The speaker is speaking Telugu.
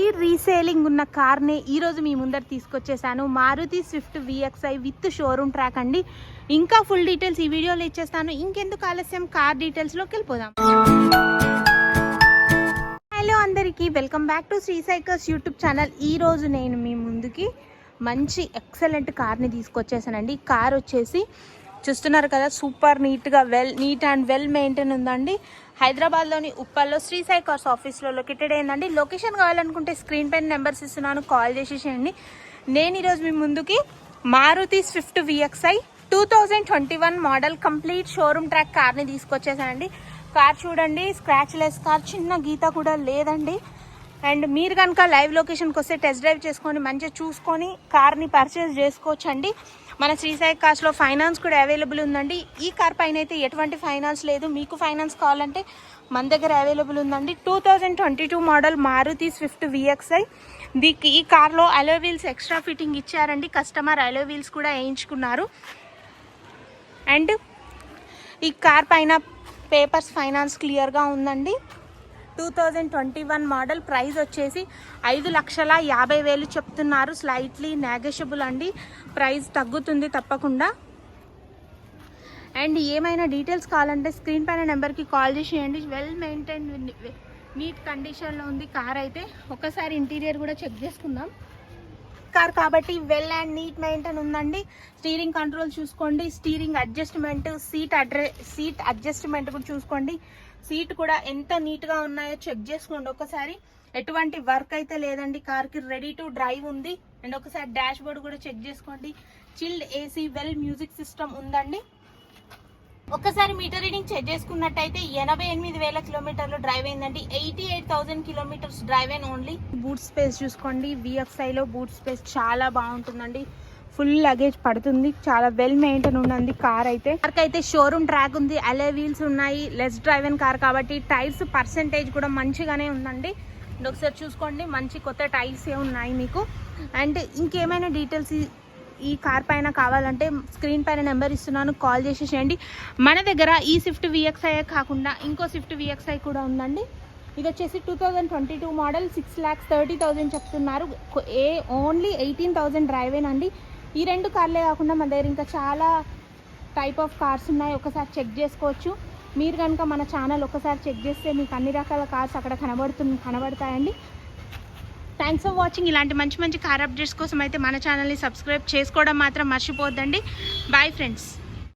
హై రీసేలింగ్ ఉన్న కార్ని ఈరోజు మీ ముందర తీసుకొచ్చేసాను. Maruti Swift VXi with showroom track అండి. ఇంకా ఫుల్ డీటెయిల్స్ ఈ వీడియోలో ఇచ్చేస్తాను. ఇంకెందుకు ఆలస్యం, కార్ డీటెయిల్స్లోకి వెళ్ళిపోదాం. హలో అందరికీ, welcome back to Sri cycles YouTube channel. ఈరోజు నేను మీ ముందుకి మంచి ఎక్సలెంట్ కార్ని తీసుకొచ్చేసానండి. కార్ వచ్చేసి చూస్తున్నారు కదా, సూపర్ నీట్గా నీట్ అండ్ వెల్ మెయింటైన్ ఉందండి. హైదరాబాద్లోని ఉప్పల్లో శ్రీ సాయి కార్స్ ఆఫీస్లో లొకేటెడ్ అయిందండి. లొకేషన్ కావాలనుకుంటే స్క్రీన్ పైన నెంబర్స్ ఇస్తున్నాను, కాల్ చేసేసేయండి. నేను ఈరోజు మీ ముందుకి Maruti Swift VXi 2021 model complete showroom track కార్ని తీసుకొచ్చేసానండి. కార్ చూడండి, స్క్రాచ్ లెస్ కార్, చిన్న గీత కూడా లేదండి. అండ్ మీరు కనుక లైవ్ లొకేషన్కి వస్తే టెస్ట్ డ్రైవ్ చేసుకొని మంచిగా చూసుకొని కార్ని పర్చేస్ చేసుకోవచ్చండి. మన శ్రీ సాయి కార్స్లో ఫైనాన్స్ కూడా అవైలబుల్ ఉందండి. ఈ కార్ పైన అయితే ఎటువంటి ఫైనాన్స్ లేదు. మీకు ఫైనాన్స్ కావాలంటే మన దగ్గర అవైలబుల్ ఉందండి. 2022 మోడల్ మారుతి స్విఫ్ట్ VXi. ఈ కార్లో అలోయ్ వీల్స్ ఎక్స్ట్రా ఫిట్టింగ్ ఇచ్చారండి. కస్టమర్ అలోయ్ వీల్స్ కూడా వేయించుకున్నారు. అండ్ ఈ కార్ పైన పేపర్స్ ఫైనాన్స్ క్లియర్గా ఉందండి. 2021 మోడల్. ప్రైస్ వచ్చేసి 5,50,000 చెప్తున్నారు. స్లైట్లీ నెగోషియబుల్ అండి, ప్రైస్ తగ్గుతుంది తప్పకుండా. అండ్ ఏమైనా డీటెయిల్స్ కావాలంటే స్క్రీన్ పైన నెంబర్కి కాల్ చేసేయండి. వెల్ మెయింటైన్ నీట్ కండిషన్లో ఉంది కార్ అయితే. ఒకసారి ఇంటీరియర్ కూడా చెక్ చేసుకుందాం. కార్ కాబట్టి వెల్ అండ్ నీట్ మెయింటైన్ ఉందండి. స్టీరింగ్ కంట్రోల్ చూసుకోండి, స్టీరింగ్ అడ్జస్ట్మెంట్, సీట్ అడ్జస్ట్మెంట్ కూడా చూసుకోండి. సీట్ కూడా ఎంత నీట్గా ఉన్నాయో చెక్ చేసుకోండి ఒకసారి. ఎటువంటి వర్క్ అయితే లేదండి. కార్కి రెడీ టు డ్రైవ్ ఉంది. అండ్ ఒకసారి డాష్ బోర్డ్ కూడా చెక్ చేసుకోండి. Chilled AC, well music system ఉందండి. ఒకసారి మీటర్ రీడింగ్ చెక్ చేసుకున్నట్టయితే 88,000 కిలోమీటర్లు డ్రైవ్ అయిందండి. 88,000 కిలోమీటర్స్ డ్రైవ్ అయిన ఓన్లీ. బూట్ స్పేస్ చూసుకోండి. VXiలో బూట్ స్పేస్ చాలా బాగుంటుందండి. ఫుల్ లగేజ్ పడుతుంది. చాలా వెల్ మెయింటైన్ ఉన్నది కార్ అయితే. కార్కి అయితే షోరూమ్ ట్రాక్ ఉంది, అలోయ్ వీల్స్ ఉన్నాయి. లెస్ డ్రైవ్ అయిన కార్ కాబట్టి టైర్స్ పర్సెంటేజ్ కూడా మంచిగానే ఉందండి. ఒకసారి చూసుకోండి, మంచి కొత్త టైర్స్ ఉన్నాయి మీకు. అండ్ ఇంకేమైనా డీటెయిల్స్ ఈ కార్ పైన కావాలంటే స్క్రీన్ పైన నెంబర్ ఇస్తున్నాను, కాల్ చేసేసేయండి. మన దగ్గర ఈ స్విఫ్ట్ VXi కాకుండా ఇంకో స్విఫ్ట్ VXi కూడా ఉందండి. ఇది వచ్చేసి 2022 మోడల్. 6,30,000 చెప్తున్నారు. ఓన్లీ 18,000 డ్రైవ్ అయినండి. ఈ రెండు కార్లే కాకుండా మన దగ్గర ఇంకా చాలా టైప్ ఆఫ్ కార్స్ ఉన్నాయి. ఒకసారి చెక్ చేసుకోవచ్చు. మీరు కనుక మన ఛానల్ ఒకసారి చెక్ చేస్తే మీకు అన్ని రకాల కార్స్ అక్కడ కనబడతాయండి. Thanks for watching. ఇలాంటి మంచి మంచి కార్ అప్డేట్స్ కోసం అయితే మన ఛానల్ని సబ్స్క్రైబ్ చేసుకోవడం మాత్రం మర్చిపోద్దండి. Bye friends.